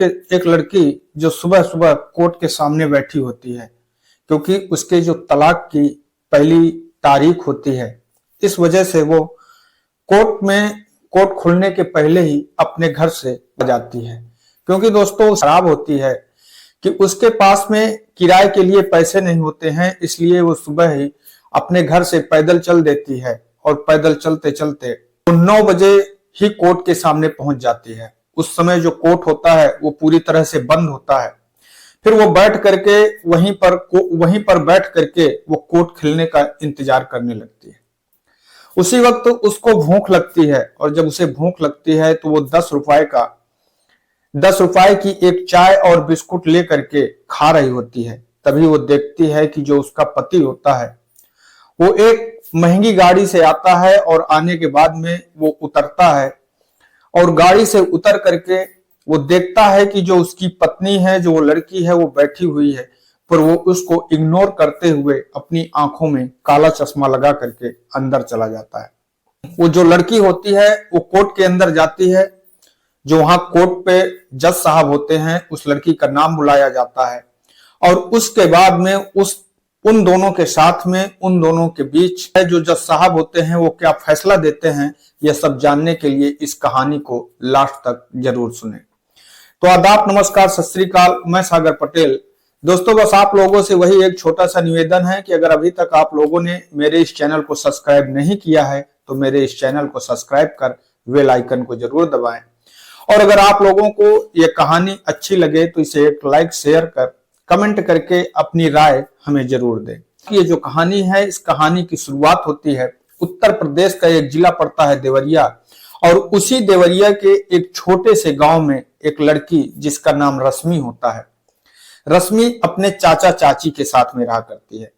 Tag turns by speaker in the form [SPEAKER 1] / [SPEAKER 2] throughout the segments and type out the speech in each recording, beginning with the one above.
[SPEAKER 1] एक लड़की जो सुबह सुबह कोर्ट के सामने बैठी होती है क्योंकि उसके जो तलाक की पहली तारीख होती है, इस वजह से वो कोर्ट खुलने के पहले ही अपने घर से जाती है। क्योंकि दोस्तों खराब होती है कि उसके पास में किराए के लिए पैसे नहीं होते हैं, इसलिए वो सुबह ही अपने घर से पैदल चल देती है और पैदल चलते चलते वो 9 बजे ही कोर्ट के सामने पहुंच जाती है। उस समय जो कोर्ट होता है वो पूरी तरह से बंद होता है। फिर वो बैठ करके वहीं पर बैठ करके वो कोर्ट खुलने का इंतजार करने लगती है। उसी वक्त उसको भूख लगती है और जब उसे भूख लगती है तो वो 10 रुपए की एक चाय और बिस्कुट ले करके खा रही होती है। तभी वो देखती है कि जो उसका पति होता है वो एक महंगी गाड़ी से आता है और आने के बाद में वो उतरता है और गाड़ी से उतर करके वो देखता है कि जो उसकी पत्नी है, जो वो लड़की है, वो बैठी हुई है, पर वो उसको इग्नोर करते हुए अपनी आंखों में काला चश्मा लगा करके अंदर चला जाता है। वो जो लड़की होती है वो कोर्ट के अंदर जाती है। जो वहां कोर्ट पे जज साहब होते हैं, उस लड़की का नाम बुलाया जाता है और उसके बाद में उन दोनों के साथ में, उन दोनों के बीच जो जज साहब होते हैं वो क्या फैसला देते हैं, यह सब जानने के लिए इस कहानी को लास्ट तक जरूर सुने। तो आदाब, नमस्कार, सत श्री अकाल, मैं सागर पटेल। दोस्तों बस आप लोगों से वही एक छोटा सा निवेदन है कि अगर अभी तक आप लोगों ने मेरे इस चैनल को सब्सक्राइब नहीं किया है तो मेरे इस चैनल को सब्सक्राइब कर बेल आइकन को जरूर दबाएं। और अगर आप लोगों को यह कहानी अच्छी लगे तो इसे एक लाइक शेयर कर कमेंट करके अपनी राय हमें जरूर दें। ये जो कहानी है, इस कहानी की शुरुआत होती है उत्तर प्रदेश का एक जिला पड़ता है देवरिया, और उसी देवरिया के एक छोटे से गांव में एक लड़की जिसका नाम रश्मि होता है। रश्मि अपने चाचा चाची के साथ में रहा करती है,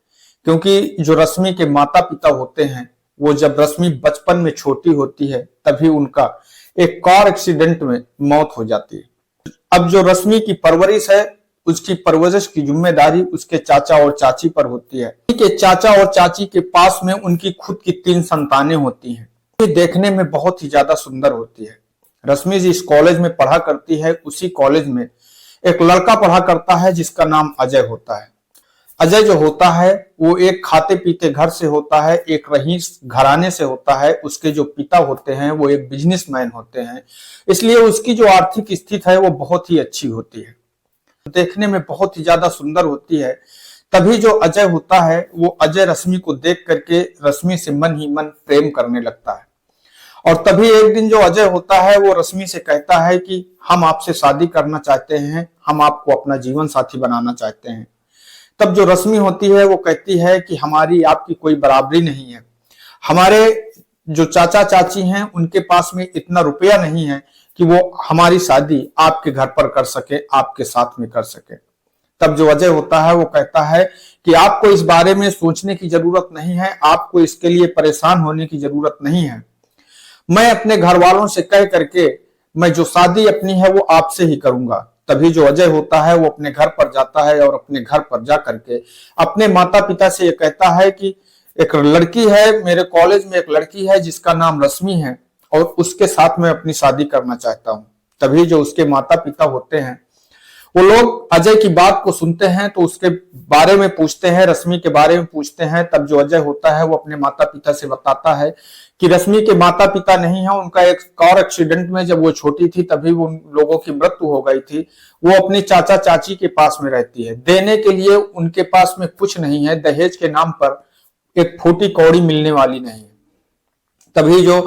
[SPEAKER 1] क्योंकि जो रश्मि के माता पिता होते हैं वो जब रश्मि बचपन में छोटी होती है तभी उनका एक कार एक्सीडेंट में मौत हो जाती है। अब जो रश्मि की परवरिश है, उसकी परवरिश की जिम्मेदारी उसके चाचा और चाची पर होती है। के चाचा और चाची के पास में उनकी खुद की 3 संतानें होती हैं। ये देखने में बहुत ही ज्यादा सुंदर होती है। रश्मि जी इस कॉलेज में पढ़ा करती है। उसी कॉलेज में एक लड़का पढ़ा करता है जिसका नाम अजय होता है। अजय जो होता है वो एक खाते पीते घर से होता है, एक रईस घराने से होता है। उसके जो पिता होते हैं वो एक बिजनेसमैन होते हैं, इसलिए उसकी जो आर्थिक स्थिति है वो बहुत ही अच्छी होती है, देखने में बहुत ही ज्यादा सुंदर होती है। तभी जो अजय होता है वो अजय रश्मि को देख करके रश्मि से मन ही मन प्रेम करने लगता है। और तभी एक दिन जो अजय होता है वो रश्मि से कहता है कि हम आपसे शादी करना चाहते हैं, हम आपको अपना जीवन साथी बनाना चाहते हैं। तब जो रश्मि होती है वो कहती है कि हमारी आपकी कोई बराबरी नहीं है, हमारे जो चाचा चाची हैं उनके पास में इतना रुपया नहीं है कि वो हमारी शादी आपके घर पर कर सके, आपके साथ में कर सके। तब जो अजय होता है वो कहता है कि आपको इस बारे में सोचने की जरूरत नहीं है, आपको इसके लिए परेशान होने की जरूरत नहीं है। मैं अपने घर वालों से कह करके मैं जो शादी अपनी है वो आपसे ही करूंगा। तभी जो अजय होता है वो अपने घर पर जाता है और अपने घर पर जा करके अपने माता पिता से ये कहता है कि एक लड़की है, मेरे कॉलेज में एक लड़की है जिसका नाम रश्मि है और उसके साथ में अपनी शादी करना चाहता हूं। तभी जो उसके माता पिता होते हैं वो लोग अजय की बात को सुनते हैं तो उसके बारे में पूछते हैं, रश्मि के बारे में पूछते हैं। तब जो अजय होता है वो अपने माता पिता से बताता है कि रश्मि के माता पिता नहीं है, उनका एक कार एक्सीडेंट में जब वो छोटी थी तभी वो उन लोगों की मृत्यु हो गई थी। वो अपने चाचा चाची के पास में रहती है। देने के लिए उनके पास में कुछ नहीं है, दहेज के नाम पर एक फूटी कौड़ी मिलने वाली नहीं है। तभी जो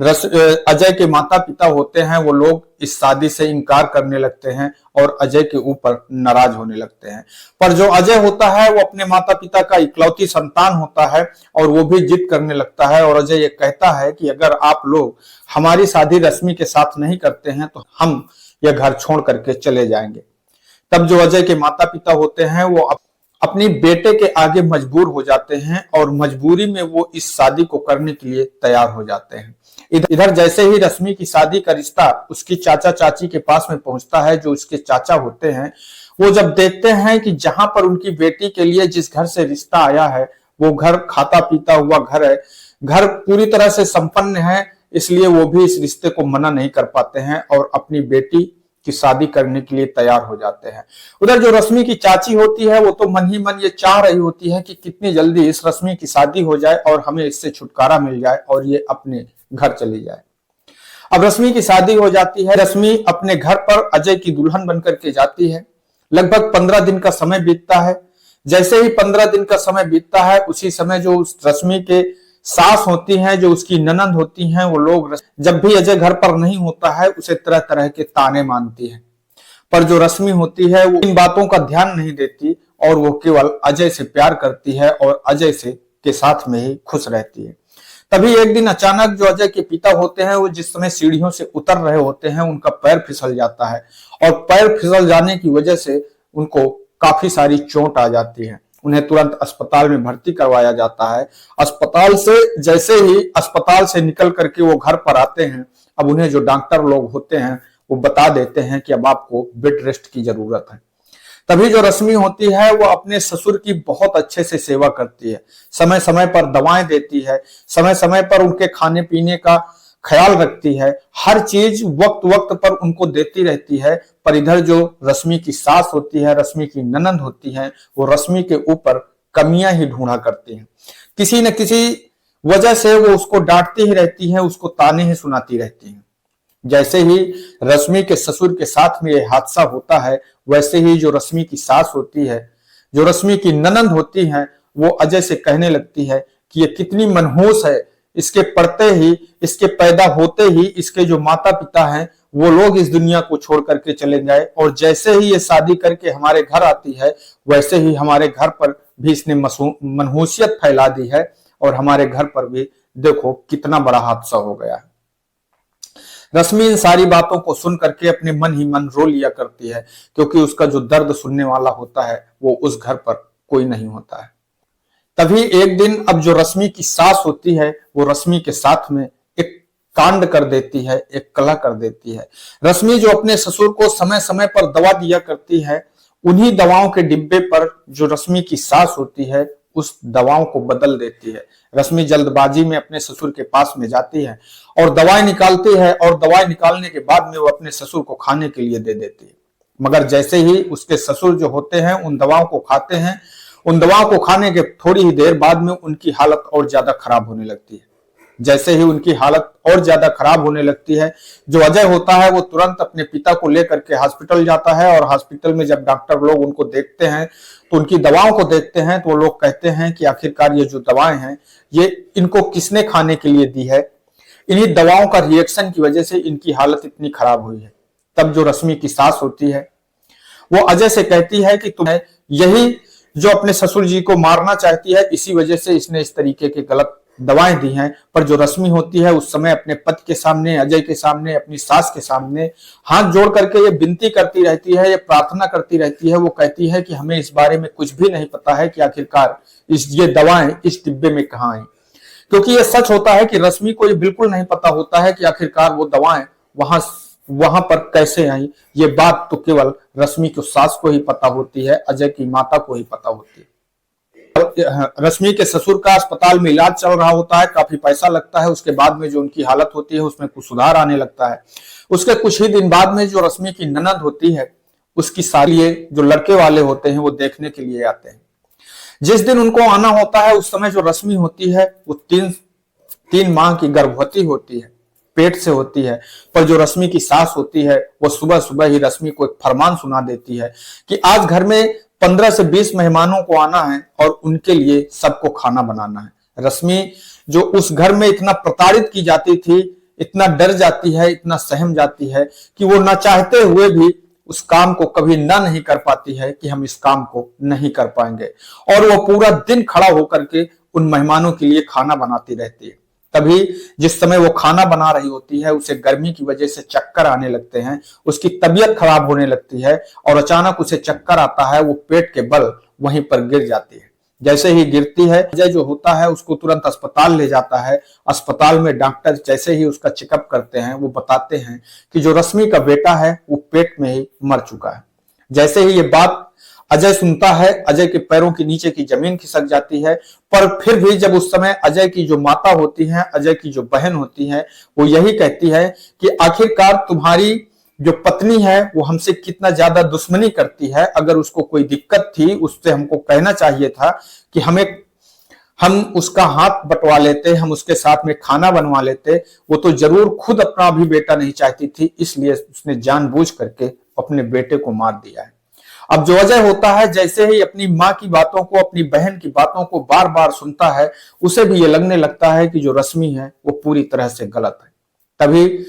[SPEAKER 1] अजय के माता पिता होते हैं वो लोग इस शादी से इनकार करने लगते हैं और अजय के ऊपर नाराज होने लगते हैं। पर जो अजय होता है वो अपने माता पिता का इकलौती संतान होता है और वो भी जिद करने लगता है और अजय ये कहता है कि अगर आप लोग हमारी शादी रश्मि के साथ नहीं करते हैं तो हम यह घर छोड़ करके चले जाएंगे। तब जो अजय के माता पिता होते हैं वो अपनी बेटे के आगे मजबूर हो जाते हैं और मजबूरी में वो इस शादी को करने के लिए तैयार हो जाते हैं। इधर जैसे ही रश्मि की शादी का रिश्ता उसकी चाचा चाची के पास में पहुंचता है, जो उसके चाचा होते हैं वो जब देखते हैं कि जहां पर उनकी बेटी के लिए जिस घर से रिश्ता आया है वो घर खाता पीता हुआ घर है, घर पूरी तरह से संपन्न है, इसलिए वो भी इस रिश्ते को मना नहीं कर पाते हैं और अपनी बेटी कि शादी करने के लिए तैयार हो जाते हैं। उधर जो रश्मि की चाची होती है वो तो मन ही मन ये चाह रही होती है कि कितनी जल्दी इस रश्मि की शादी हो जाए और हमें इससे छुटकारा मिल जाए और ये अपने घर चली जाए। अब रश्मि की शादी हो जाती है। रश्मि अपने घर पर अजय की दुल्हन बनकर के जाती है। लगभग 15 दिन का समय बीतता है। जैसे ही 15 दिन का समय बीतता है उसी समय जो उस रश्मि के सास होती हैं, जो उसकी ननंद होती हैं, वो लोग जब भी अजय घर पर नहीं होता है उसे तरह तरह के ताने मानती है। पर जो रश्मि होती है वो इन बातों का ध्यान नहीं देती और वो केवल अजय से प्यार करती है और अजय से के साथ में ही खुश रहती है। तभी एक दिन अचानक जो अजय के पिता होते हैं वो जिस समय सीढ़ियों से उतर रहे होते हैं उनका पैर फिसल जाता है और पैर फिसल जाने की वजह से उनको काफी सारी चोट आ जाती है। उन्हें तुरंत अस्पताल में भर्ती करवाया जाता है। जैसे ही अस्पताल से निकल करके वो घर पर आते हैं, अब उन्हें जो डॉक्टर लोग होते हैं वो बता देते हैं कि अब आपको बेड रेस्ट की जरूरत है। तभी जो रश्मि होती है वो अपने ससुर की बहुत अच्छे से सेवा करती है, समय समय पर दवाएं देती है, समय समय पर उनके खाने पीने का ख्याल रखती है, हर चीज वक्त वक्त पर उनको देती रहती है। पर इधर जो रश्मि की सास होती है, रश्मि की ननंद होती है, वो रश्मि के ऊपर कमियां ही ढूंढा करती हैं। किसी न किसी वजह से वो उसको डांटती ही रहती है, उसको ताने ही सुनाती रहती हैं। जैसे ही रश्मि के ससुर के साथ में ये हादसा होता है वैसे ही जो रश्मि की सास होती है, जो रश्मि की ननंद होती है, वो अजय से कहने लगती है कि ये कितनी मनहूस है, इसके पढ़ते ही, इसके पैदा होते ही इसके जो माता पिता हैं वो लोग इस दुनिया को छोड़ करके चले गए और जैसे ही ये शादी करके हमारे घर आती है वैसे ही हमारे घर पर भी इसने मनहूसियत फैला दी है और हमारे घर पर भी देखो कितना बड़ा हादसा हो गया है। रश्मि इन सारी बातों को सुन करके अपने मन ही मन रो लिया करती है क्योंकि उसका जो दर्द सुनने वाला होता है वो उस घर पर कोई नहीं होता है। तभी एक दिन अब जो रश्मि की सास होती है वो रश्मि के साथ में एक कांड कर देती है, एक कला कर देती है। रश्मि जो अपने ससुर को समय समय पर दवा दिया करती है, उन्हीं दवाओं के डिब्बे पर जो रश्मि की सास होती है उस दवाओं को बदल देती है। रश्मि जल्दबाजी में अपने ससुर के पास में जाती है और दवाई निकालती है और दवाई निकालने के बाद में वो अपने ससुर को खाने के लिए दे देती है। मगर जैसे ही उसके ससुर जो होते हैं उन दवाओं को खाते हैं, उन दवाओं को खाने के थोड़ी ही देर बाद में उनकी हालत और ज्यादा खराब होने लगती है। जैसे ही उनकी हालत और ज्यादा खराब होने लगती है, जो अजय होता है वो तुरंत अपने पिता को लेकर के हॉस्पिटल जाता है और हॉस्पिटल में जब डॉक्टर लोग उनको देखते हैं तो उनकी दवाओं को देखते हैं तो वो लोग कहते हैं कि आखिरकार ये जो दवाएं हैं ये इनको किसने खाने के लिए दी है, इन्हीं दवाओं का रिएक्शन की वजह से इनकी हालत इतनी खराब हुई है। तब जो रश्मि की सास होती है वो अजय से कहती है कि तुम्हें यही जो अपने ससुर जी को मारना चाहती है, इसी वजह से इसने इस तरीके के गलत दवाएं दी हैं। पर जो रश्मि होती है उस समय अपने पति के सामने, अजय के सामने, अपनी सास के सामने हाथ जोड़ करके ये विनती करती रहती है, ये प्रार्थना करती रहती है। वो कहती है कि हमें इस बारे में कुछ भी नहीं पता है कि आखिरकार ये दवाएं इस डिब्बे में कहाँ आई, क्योंकि ये सच होता है कि रश्मि को ये बिल्कुल नहीं पता होता है कि आखिरकार वो दवाएं वहां पर कैसे आई। ये बात तो केवल रश्मि की सास को ही पता होती है, अजय की माता को ही पता होती है। रश्मि के ससुर का अस्पताल में इलाज चल रहा होता है, काफी पैसा लगता है। उसके बाद में जो उनकी हालत होती है उसमें कुछ सुधार आने लगता है। उसके कुछ ही दिन बाद में जो रश्मि की ननद होती है उसकी साली जो लड़के वाले होते हैं वो देखने के लिए आते हैं। जिस दिन उनको आना होता है उस समय जो रश्मि होती है वो तीन माह की गर्भवती होती है, पेट से होती है। पर जो रश्मि की सास होती है वो सुबह सुबह ही रश्मि को एक फरमान सुना देती है कि आज घर में 15 से 20 मेहमानों को आना है और उनके लिए सबको खाना बनाना है। रश्मि जो उस घर में इतना प्रताड़ित की जाती थी, इतना डर जाती है, इतना सहम जाती है कि वो न चाहते हुए भी उस काम को कभी नहीं कर पाती है कि हम इस काम को नहीं कर पाएंगे। और वो पूरा दिन खड़ा होकर के उन मेहमानों के लिए खाना बनाती रहती है। तभी जिस समय वो खाना बना रही होती है उसे गर्मी की वजह से चक्कर आने लगते हैं, उसकी तबीयत खराब होने लगती है और अचानक उसे चक्कर आता है। वो पेट के बल वहीं पर गिर जाती है। जैसे ही गिरती है, अजय जो होता है उसको तुरंत अस्पताल ले जाता है। अस्पताल में डॉक्टर जैसे ही उसका चेकअप करते हैं वो बताते हैं कि जो रश्मि का बेटा है वो पेट में ही मर चुका है। जैसे ही ये बात अजय सुनता है, अजय के पैरों के नीचे की जमीन खिसक जाती है। पर फिर भी जब उस समय अजय की जो माता होती है, अजय की जो बहन होती है, वो यही कहती है कि आखिरकार तुम्हारी जो पत्नी है वो हमसे कितना ज्यादा दुश्मनी करती है। अगर उसको कोई दिक्कत थी, उससे हमको कहना चाहिए था कि हम उसका हाथ बंटवा लेते, हम उसके साथ में खाना बनवा लेते। वो तो जरूर खुद अपना भी बेटा नहीं चाहती थी, इसलिए उसने जानबूझ करके अपने बेटे को मार दिया है। अब जो अजय होता है, जैसे ही अपनी माँ की बातों को, अपनी बहन की बातों को बार बार सुनता है, उसे भी ये लगने लगता है कि जो रश्मि है वो पूरी तरह से गलत है। तभी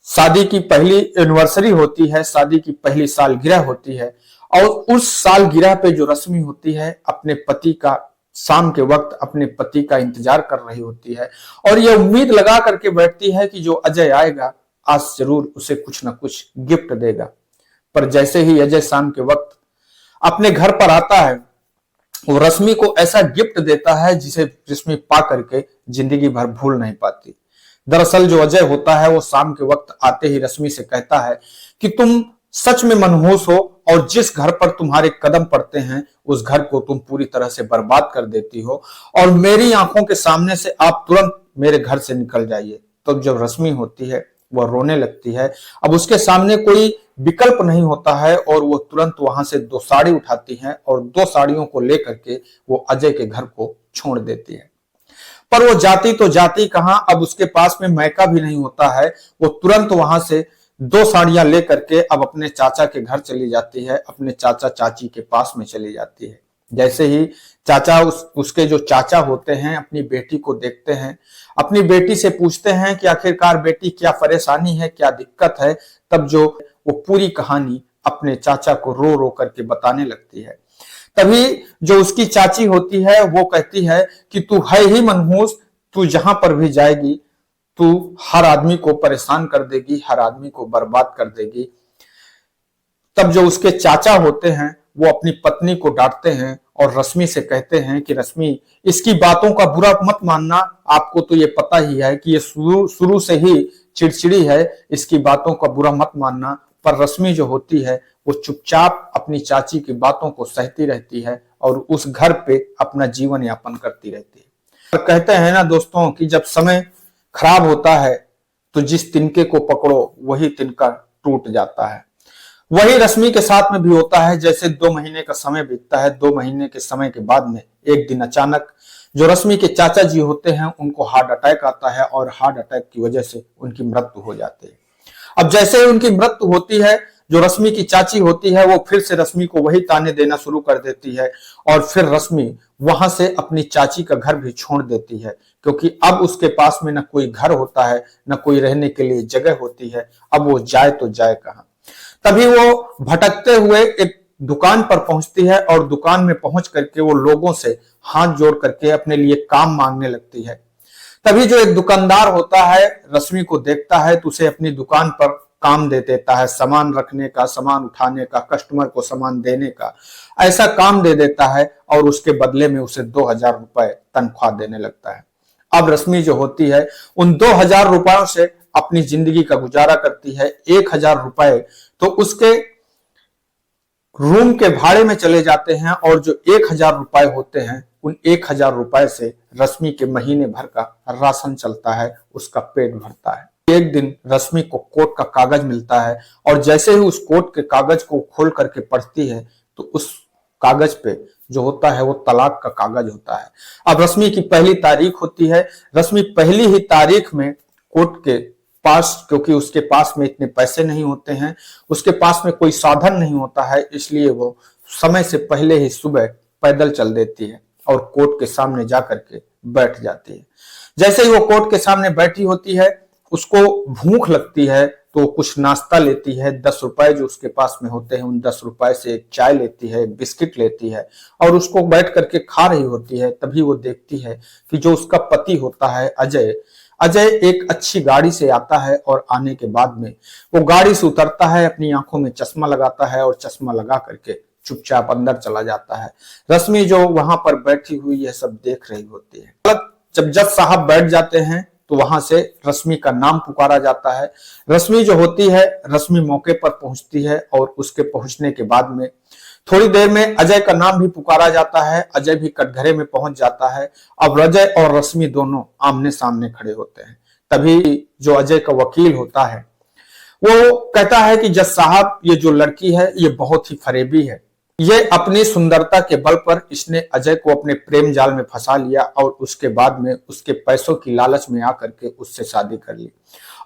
[SPEAKER 1] शादी की पहली एनिवर्सरी होती है, शादी की पहली सालगिरह होती है, और उस सालगिरह पे जो रश्मि होती है अपने पति का, शाम के वक्त अपने पति का इंतजार कर रही होती है और यह उम्मीद लगा करके बैठती है कि जो अजय आएगा आज जरूर उसे कुछ ना कुछ गिफ्ट देगा। पर जैसे ही अजय शाम के वक्त अपने घर पर आता है, वो रश्मि को ऐसा गिफ्ट देता है जिसे रश्मि पा करके जिंदगी भर भूल नहीं पाती। दरअसल जो अजय होता है वो शाम के वक्त आते ही रश्मि से कहता है कि तुम सच में मनहूस हो और जिस घर पर तुम्हारे कदम पड़ते हैं उस घर को तुम पूरी तरह से बर्बाद कर देती हो और मेरी आंखों के सामने से आप तुरंत मेरे घर से निकल जाइए। तो जब रश्मि होती है वह रोने लगती है। अब उसके सामने कोई विकल्प नहीं होता है और वो तुरंत वहां से 2 साड़ी उठाती है और 2 साड़ियों को लेकर के वो अजय के घर को छोड़ देती है। पर वो जाती तो जाती कहां, अब उसके पास में मैका भी नहीं होता है। वो तुरंत वहां से 2 साड़ियां लेकर के अब अपने चाचा के घर चली जाती है, अपने चाचा चाची के पास में चली जाती है। जैसे ही चाचा उसके जो चाचा होते हैं अपनी बेटी को देखते हैं, अपनी बेटी से पूछते हैं कि आखिरकार बेटी क्या परेशानी है, क्या दिक्कत है, तब जो वो पूरी कहानी अपने चाचा को रो रो करके बताने लगती है। तभी जो उसकी चाची होती है वो कहती है कि तू है ही मनहूस, तू जहां पर भी जाएगी तू हर आदमी को परेशान कर देगी, हर आदमी को बर्बाद कर देगी। तब जो उसके चाचा होते हैं वो अपनी पत्नी को डांटते हैं और रश्मि से कहते हैं कि रश्मि, इसकी बातों का बुरा मत मानना, आपको तो ये पता ही है कि ये शुरू से ही चिड़चिड़ी है, इसकी बातों का बुरा मत मानना। पर रश्मि जो होती है वो चुपचाप अपनी चाची की बातों को सहती रहती है और उस घर पे अपना जीवन यापन करती रहती है। कहते हैं ना दोस्तों कि जब समय खराब होता है तो जिस तिनके को पकड़ो वही तिनका टूट जाता है। वही रश्मि के साथ में भी होता है। जैसे 2 महीने का समय बीतता है, 2 महीने के समय के बाद में एक दिन अचानक जो रश्मि के चाचा जी होते हैं उनको हार्ट अटैक आता है और हार्ट अटैक की वजह से उनकी मृत्यु हो जाती है। अब जैसे ही उनकी मृत्यु होती है, जो रश्मि की चाची होती है वो फिर से रश्मि को वही ताने देना शुरू कर देती है और फिर रश्मि वहां से अपनी चाची का घर भी छोड़ देती है, क्योंकि अब उसके पास में न कोई घर होता है, न कोई रहने के लिए जगह होती है। अब वो जाए तो जाए कहां। तभी वो भटकते हुए एक दुकान पर पहुंचती है और दुकान में पहुंच करके वो लोगों से हाथ जोड़ करके अपने लिए काम मांगने लगती है। तभी जो एक दुकानदार होता है रश्मि को देखता है तो उसे अपनी दुकान पर काम दे देता है, सामान रखने का, सामान उठाने का, कस्टमर को सामान देने का, ऐसा काम दे देता है और उसके बदले में उसे 2000 रुपए तनख्वाह देने लगता है। अब रश्मि जो होती है उन 2000 रुपयों से अपनी जिंदगी का गुजारा करती है। 1000 रुपए तो उसके रूम के भाड़े में चले जाते हैं और जो 1000 रुपए होते हैं उन 1000 रुपए से रश्मि के महीने भर का राशन चलता है, उसका पेट भरता है। एक दिन रश्मि को कोर्ट का कागज मिलता है और जैसे ही उस कोर्ट के कागज को खोल करके पढ़ती है तो उस कागज पे जो होता है वो तलाक का कागज होता है। अब रश्मि की पहली तारीख होती है। रश्मि पहली ही तारीख में कोर्ट के पास, क्योंकि उसके पास में इतने पैसे नहीं होते हैं, उसके पास में कोई साधन नहीं होता है, इसलिए वो समय से पहले ही सुबह पैदल चल देती है और कोर्ट के सामने जाकर के बैठ जाती है। जैसे ही वो कोर्ट के सामने बैठी होती है उसको भूख लगती है तो कुछ नाश्ता लेती है। 10 रुपए जो उसके पास में होते हैं उन 10 रुपए से एक चाय लेती है, एक बिस्किट लेती है और उसको बैठ करके खा रही होती है। तभी वो देखती है कि जो उसका पति होता है अजय एक अच्छी गाड़ी से आता है और आने के बाद में वो गाड़ी से उतरता है, अपनी आंखों में चश्मा लगाता है और चश्मा लगा करके चुपचाप अंदर चला जाता है। रश्मि जो वहां पर बैठी हुई यह सब देख रही होती है। जब जज साहब बैठ जाते हैं तो वहां से रश्मि का नाम पुकारा जाता है। रश्मि जो होती है, रश्मि मौके पर पहुंचती है और उसके पहुंचने के बाद में थोड़ी देर में अजय का नाम भी पुकारा जाता है। अजय भी कटघरे में पहुंच जाता है। अब अजय और रश्मि दोनों आमने सामने खड़े होते हैं। तभी जो अजय का वकील होता है वो कहता है कि जज साहब, ये जो लड़की है ये बहुत ही फरेबी है, ये अपनी सुंदरता के बल पर इसने अजय को अपने प्रेम जाल में फंसा लिया और उसके बाद में उसके पैसों की लालच में आकर के उससे शादी कर ली।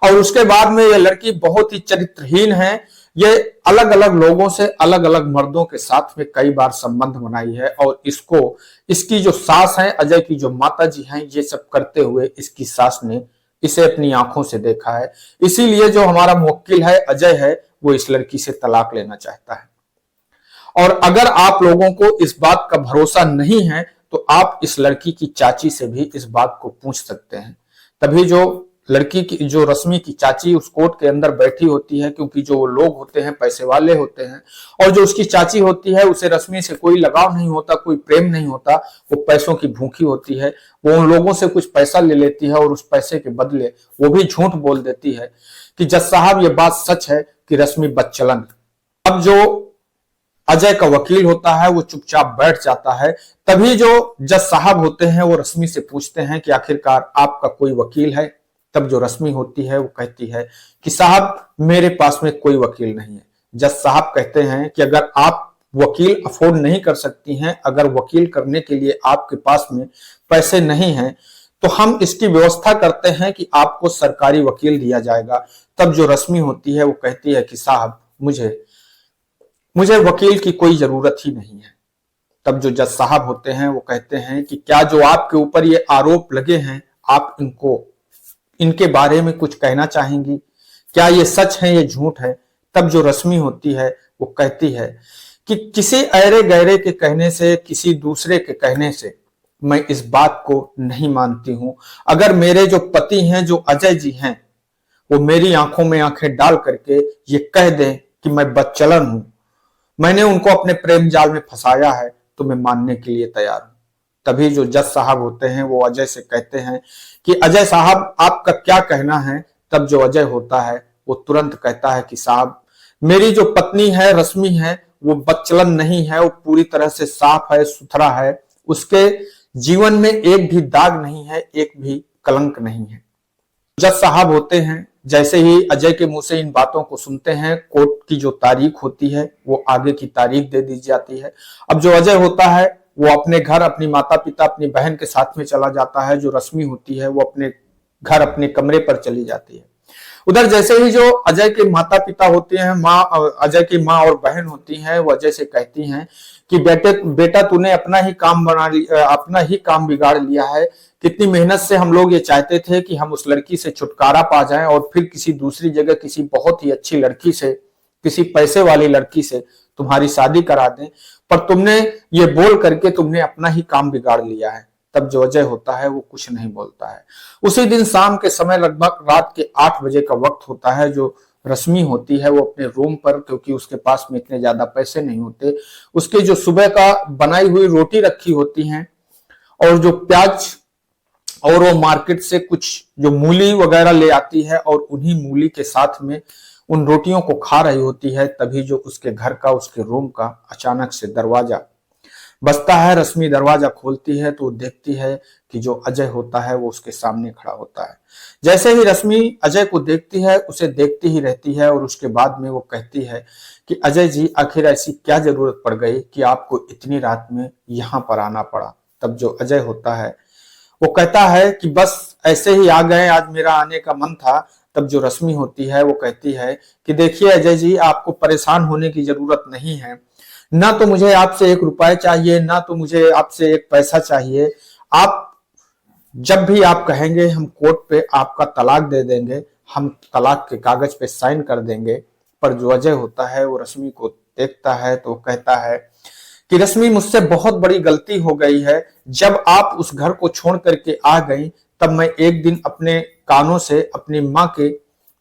[SPEAKER 1] और उसके बाद में ये लड़की बहुत ही चरित्रहीन है। ये अलग अलग लोगों से, अलग अलग मर्दों के साथ में कई बार संबंध बनाई है और इसकी जो सास है, अजय की जो माता जी हैं, ये सब करते हुए इसकी सास ने इसे अपनी आंखों से देखा है। इसीलिए जो हमारा मुवक्किल है अजय है, वो इस लड़की से तलाक लेना चाहता है। और अगर आप लोगों को इस बात का भरोसा नहीं है तो आप इस लड़की की चाची से भी इस बात को पूछ सकते हैं। तभी जो लड़की की, जो रश्मि की चाची उस कोर्ट के अंदर बैठी होती है, क्योंकि जो लोग होते हैं पैसे वाले होते हैं, और जो उसकी चाची होती है उसे रश्मि से कोई लगाव नहीं होता, कोई प्रेम नहीं होता, वो पैसों की भूखी होती है। वो उन लोगों से कुछ पैसा ले लेती है और उस पैसे के बदले वो भी झूठ बोल देती है कि जज साहब ये बात सच है कि रश्मि बदचलन। अब जो अजय का वकील होता है वो चुपचाप बैठ जाता है। तभी जो जज साहब होते हैं वो रश्मि से पूछते हैं कि आखिरकार आपका कोई वकील है। तब जो रश्मि होती है वो कहती है कि साहब मेरे पास में कोई वकील नहीं है। जज साहब कहते हैं कि अगर आप वकील अफोर्ड नहीं कर सकती हैं, अगर वकील करने के लिए आपके पास में पैसे नहीं हैं, तो हम इसकी व्यवस्था करते हैं कि आपको सरकारी वकील दिया जाएगा। तब जो रश्मि होती है वो कहती है कि साहब मुझे वकील की कोई जरूरत ही नहीं है। तब जो जज साहब होते हैं वो कहते हैं कि क्या जो आपके ऊपर ये आरोप लगे हैं, आप इनके बारे में कुछ कहना चाहेंगी? क्या ये सच है, ये झूठ है? तब जो रश्मि होती है वो कहती है कि किसी ऐरे गैरे के कहने से, किसी दूसरे के कहने से मैं इस बात को नहीं मानती हूं। अगर मेरे जो पति हैं, जो अजय जी हैं, वो मेरी आंखों में आंखें डाल करके ये कह दें कि मैं बदचलन हूं, मैंने उनको अपने प्रेम जाल में फंसाया है, तो मैं मानने के लिए तैयार हूं। तभी जो जज साहब होते हैं वो अजय से कहते हैं कि अजय साहब आपका क्या कहना है? तब जो अजय होता है वो तुरंत कहता है कि साहब मेरी जो पत्नी है रश्मि है वो बदचलन नहीं है, वो पूरी तरह से साफ है, सुथरा है, उसके जीवन में एक भी दाग नहीं है, एक भी कलंक नहीं है। जज साहब होते हैं जैसे ही अजय के मुंह से इन बातों को सुनते हैं, कोर्ट की जो तारीख होती है वो आगे की तारीख दे दी जाती है। अब जो अजय होता है वो अपने घर, अपनी माता पिता, अपनी बहन के साथ में चला जाता है। जो रश्मि होती है वो अपने घर, अपने कमरे पर चली जाती है। उधर जैसे ही जो अजय के माता पिता होते हैं, अजय की माँ और बहन होती हैं, वो अजय से कहती हैं कि बेटा तूने अपना ही काम बिगाड़ लिया है। कितनी मेहनत से हम लोग ये चाहते थे कि हम उस लड़की से छुटकारा पा जाएं और फिर किसी दूसरी जगह किसी बहुत ही अच्छी लड़की से, किसी पैसे वाली लड़की से तुम्हारी शादी करा दें, पर तुमने ये बोल करके तुमने अपना ही काम बिगाड़ लिया है। तब जो अजय होता है वो कुछ नहीं बोलता है। उसी दिन शाम के समय लगभग रात के 8 बजे का वक्त होता है। जो रश्मि होती है वो अपने रूम पर, क्योंकि उसके पास में इतने ज्यादा पैसे नहीं होते, उसके जो सुबह का बनाई हुई रोटी रखी होती हैं और जो प्याज, और वो मार्केट से कुछ जो मूली वगैरह ले आती है और उन्हीं मूली के साथ में उन रोटियों को खा रही होती है। तभी जो उसके घर का, उसके रूम का अचानक से दरवाजा बजता है। रश्मि दरवाजा खोलती है तो देखती है कि जो अजय होता है वो उसके सामने खड़ा होता है। जैसे ही रश्मि अजय को देखती है, उसे देखती ही रहती है और उसके बाद में वो कहती है कि अजय जी आखिर ऐसी क्या जरूरत पड़ गई कि आपको इतनी रात में यहाँ पर आना पड़ा? तब जो अजय होता है वो कहता है कि बस ऐसे ही आ गए, आज मेरा आने का मन था। तब जो रश्मि होती है वो कहती है कि देखिए अजय जी, आपको परेशान होने की जरूरत नहीं है। ना तो मुझे आपसे 1 रुपया चाहिए, ना तो मुझे आपसे 1 पैसा चाहिए। आप जब भी आप कहेंगे हम कोर्ट पे आपका तलाक दे देंगे, हम तलाक के कागज पे साइन कर देंगे। पर जो अजय होता है वो रश्मि को देखता है तो कहता है कि रश्मि मुझसे बहुत बड़ी गलती हो गई है। जब आप उस घर को छोड़ करके आ गई तब मैं एक दिन अपने कानों से अपनी माँ के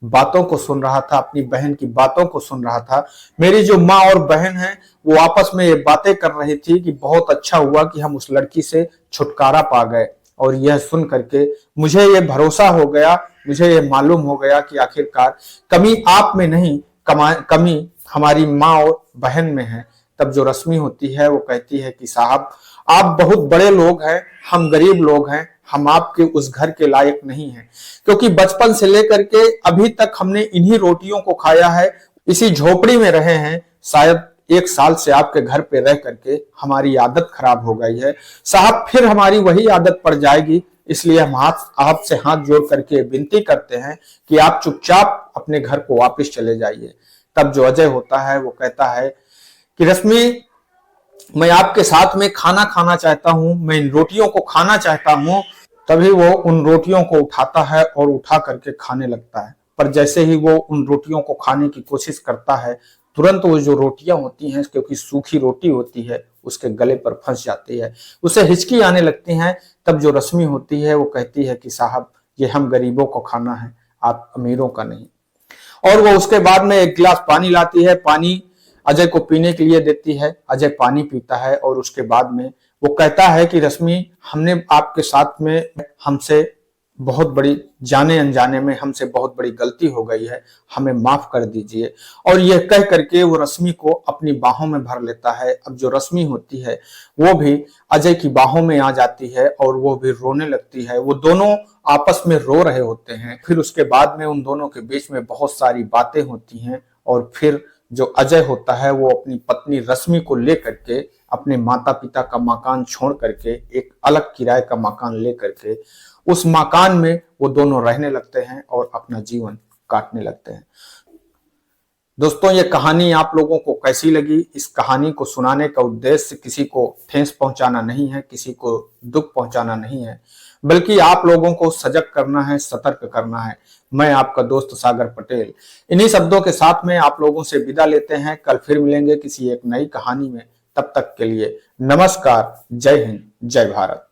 [SPEAKER 1] बातों को सुन रहा था, अपनी बहन की बातों को सुन रहा था। मेरी जो माँ और बहन है वो आपस में ये बातें कर रही थी कि बहुत अच्छा हुआ कि हम उस लड़की से छुटकारा पा गए। और यह सुन करके मुझे ये भरोसा हो गया, मुझे ये मालूम हो गया कि आखिरकार कमी आप में नहीं, कमी हमारी माँ और बहन में है। तब जो रश्मि होती है वो कहती है कि साहब आप बहुत बड़े लोग हैं, हम गरीब लोग हैं, हम आपके उस घर के लायक नहीं हैं, क्योंकि बचपन से लेकर के अभी तक हमने इन्हीं रोटियों को खाया है, इसी झोपड़ी में रहे हैं। शायद 1 साल से आपके घर पे रह करके हमारी आदत खराब हो गई है साहब, फिर हमारी वही आदत पड़ जाएगी। इसलिए हम आपसे हाथ जोड़ करके विनती करते हैं कि आप चुपचाप अपने घर को वापस चले जाइए। तब जो अजय होता है वो कहता है कि रश्मि, मैं आपके साथ में खाना खाना चाहता हूं, मैं इन रोटियों को खाना चाहता हूं। तभी वो उन रोटियों को उठाता है और उठा करके खाने लगता है। पर जैसे ही वो उन रोटियों को खाने की कोशिश करता है, तुरंत वो जो रोटियां होती हैं, क्योंकि सूखी रोटी होती है, उसके गले पर फंस जाती है, उसे हिचकी आने लगती है। तब जो रश्मि होती है वो कहती है कि साहब, ये हम गरीबों को खाना है, आप अमीरों का नहीं। और वो उसके बाद में 1 गिलास पानी लाती है, पानी अजय को पीने के लिए देती है। अजय पानी पीता है और उसके बाद में वो कहता है कि रश्मि, हमने आपके साथ में हमसे बहुत बड़ी, जाने अनजाने में हमसे बहुत बड़ी गलती हो गई है, हमें माफ कर दीजिए। और यह कह करके वो रश्मि को अपनी बाहों में भर लेता है। अब जो रश्मि होती है वो भी अजय की बाहों में आ जाती है और वो भी रोने लगती है। वो दोनों आपस में रो रहे होते हैं। फिर उसके बाद में उन दोनों के बीच में बहुत सारी बातें होती हैं और फिर जो अजय होता है वो अपनी पत्नी रश्मि को लेकर के अपने माता पिता का मकान छोड़ करके एक अलग किराए का मकान लेकर के उस मकान में वो दोनों रहने लगते हैं और अपना जीवन काटने लगते हैं। दोस्तों, ये कहानी आप लोगों को कैसी लगी? इस कहानी को सुनाने का उद्देश्य किसी को ठेस पहुंचाना नहीं है, किसी को दुख पहुंचाना नहीं है, बल्कि आप लोगों को सजग करना है, सतर्क करना है। मैं आपका दोस्त सागर पटेल इन्हीं शब्दों के साथ में आप लोगों से विदा लेते हैं। कल फिर मिलेंगे किसी एक नई कहानी में। तब तक के लिए नमस्कार, जय हिंद, जय भारत।